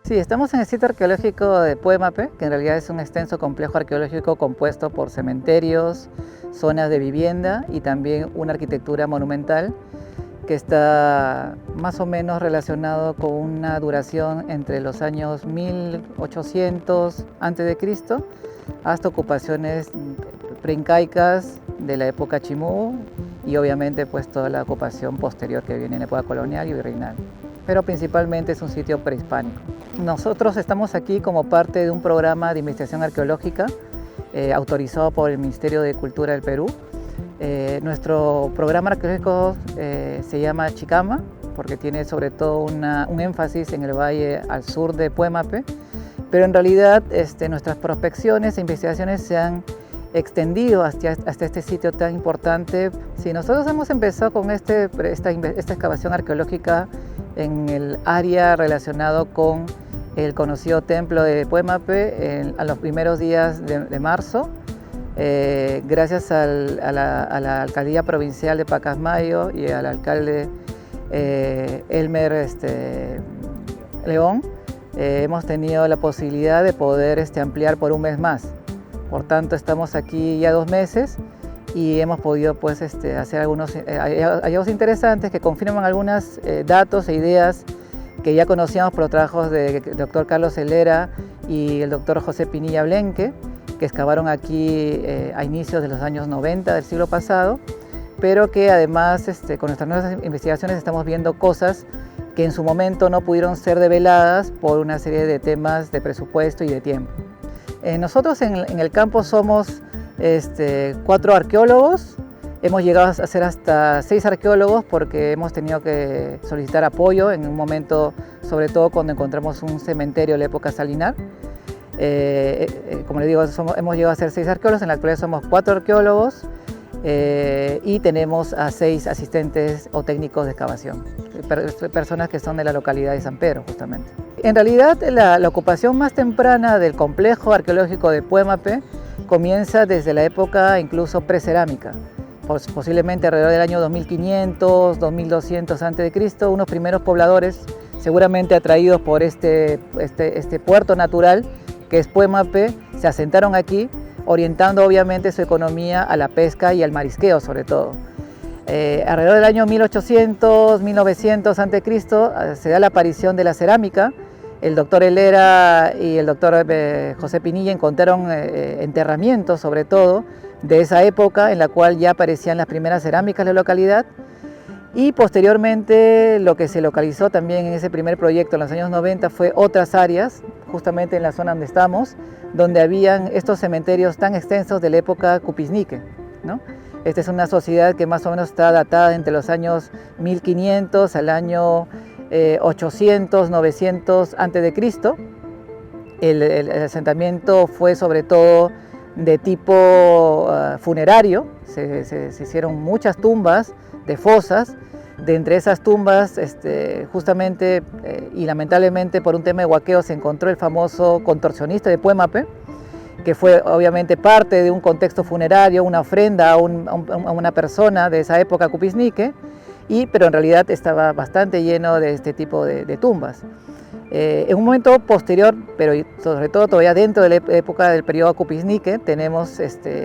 Sí, estamos en el sitio arqueológico de Puémape, que en realidad es un extenso complejo arqueológico compuesto por cementerios, zonas de vivienda y también una arquitectura monumental que está más o menos relacionado con una duración entre los años 1800 a.C. hasta ocupaciones preincaicas de la época Chimú y obviamente pues toda la ocupación posterior que viene en la época colonial y virreinal. Pero principalmente es un sitio prehispánico. Nosotros estamos aquí como parte de un programa de investigación arqueológica autorizado por el Ministerio de Cultura del Perú. Nuestro programa arqueológico se llama Chicama porque tiene sobre todo un énfasis en el valle al sur de Puémape, pero en realidad nuestras prospecciones e investigaciones se han extendido hasta este sitio tan importante. Sí, nosotros hemos empezado con esta excavación arqueológica en el área relacionado con el conocido templo de Puémape a los primeros días de marzo. Gracias a la alcaldía provincial de Pacasmayo y al alcalde Elmer León, hemos tenido la posibilidad de poder ampliar por un mes más. Por tanto, estamos aquí ya 2 meses y hemos podido pues, hacer algunos hallazgos interesantes que confirman algunos datos e ideas que ya conocíamos por los trabajos del doctor Carlos Helera y el doctor José Pinilla Blenque, que excavaron aquí a inicios de los años 90 del siglo pasado, pero que además con nuestras nuevas investigaciones estamos viendo cosas que en su momento no pudieron ser develadas por una serie de temas de presupuesto y de tiempo. Nosotros en el campo somos 4 arqueólogos, hemos llegado a ser hasta 6 arqueólogos porque hemos tenido que solicitar apoyo en un momento, sobre todo cuando encontramos un cementerio de la época salinar. Como les digo, hemos llegado a ser 6 arqueólogos, en la actualidad somos 4 arqueólogos y tenemos a 6 asistentes o técnicos de excavación, personas que son de la localidad de San Pedro justamente. En realidad la ocupación más temprana del complejo arqueológico de Puémape comienza desde la época incluso precerámica, posiblemente alrededor del año 2500, 2200 a.C., unos primeros pobladores seguramente atraídos por este puerto natural que es Puémape, se asentaron aquí, orientando obviamente su economía a la pesca y al marisqueo sobre todo. Alrededor del año 1800, 1900 a.C. se da la aparición de la cerámica. El doctor Helera y el doctor José Pinilla encontraron enterramientos sobre todo de esa época en la cual ya aparecían las primeras cerámicas de la localidad. Y posteriormente lo que se localizó también en ese primer proyecto en los años 90 fue otras áreas, justamente en la zona donde estamos, donde habían estos cementerios tan extensos de la época Cupiznique, ¿no? Esta es una sociedad que más o menos está datada entre los años 1500 al año 800, 900 a.C. El asentamiento fue sobre todo de tipo funerario, se hicieron muchas tumbas de fosas. De entre esas tumbas, justamente y lamentablemente por un tema de huaqueo se encontró el famoso contorsionista de Puémape, que fue obviamente parte de un contexto funerario, una ofrenda a una persona de esa época Cupiznique, pero en realidad estaba bastante lleno de este tipo de tumbas. En un momento posterior, pero sobre todo todavía dentro de la época del periodo Cupiznique, tenemos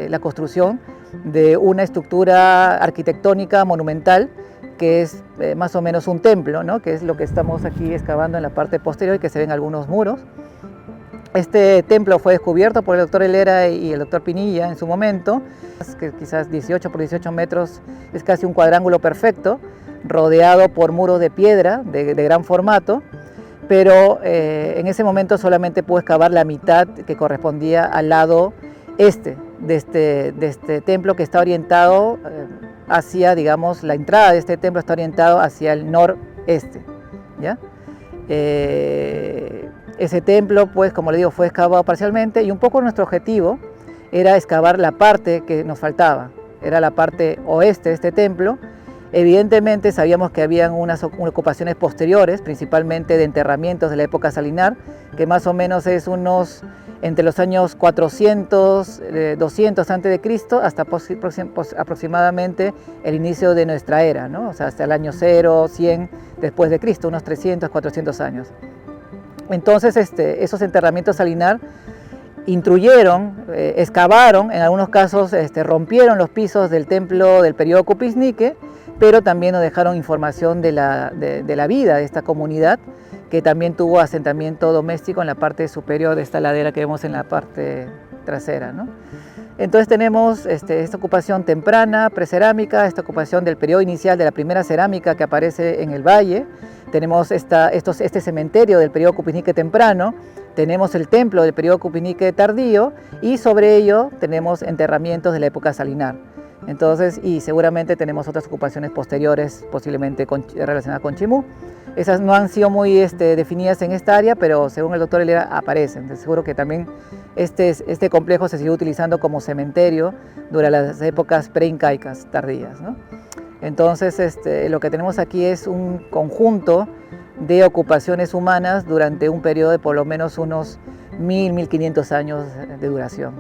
la construcción de una estructura arquitectónica monumental que es más o menos un templo, ¿no? Que es lo que estamos aquí excavando en la parte posterior y que se ven algunos muros. Este templo fue descubierto por el doctor Helera y el doctor Pinilla en su momento, que quizás 18 por 18 metros, es casi un cuadrángulo perfecto, rodeado por muros de piedra de gran formato, pero en ese momento solamente pudo excavar la mitad que correspondía al lado de este templo, que está orientado hacia, digamos, la entrada de este templo está orientado hacia el noreste, ¿ya? Ese templo, pues, como le digo, fue excavado parcialmente y un poco nuestro objetivo era excavar la parte que nos faltaba, era la parte oeste de este templo. Evidentemente sabíamos que habían unas ocupaciones posteriores, principalmente de enterramientos de la época salinar, que más o menos es entre los años 400, 200 a.C. hasta aproximadamente el inicio de nuestra era, ¿no? O sea, hasta el año 0, 100 después de Cristo, unos 300, 400 años. Entonces esos enterramientos salinar intruyeron, excavaron, en algunos casos rompieron los pisos del templo del periodo Cupiznique, pero también nos dejaron información de la vida de esta comunidad, que también tuvo asentamiento doméstico en la parte superior de esta ladera que vemos en la parte trasera, ¿no? Entonces tenemos esta ocupación temprana, precerámica, esta ocupación del periodo inicial de la primera cerámica que aparece en el valle, tenemos este cementerio del periodo Cupiznique temprano, tenemos el templo del periodo Cupiznique tardío y sobre ello tenemos enterramientos de la época salinar. Entonces, y seguramente tenemos otras ocupaciones posteriores, posiblemente relacionadas con Chimú. Esas no han sido muy definidas en esta área, pero según el doctor Helera aparecen. Entonces, seguro que también este complejo se siguió utilizando como cementerio durante las épocas preincaicas tardías, ¿no? Entonces, lo que tenemos aquí es un conjunto de ocupaciones humanas durante un periodo de por lo menos unos 1000, 1500 años de duración.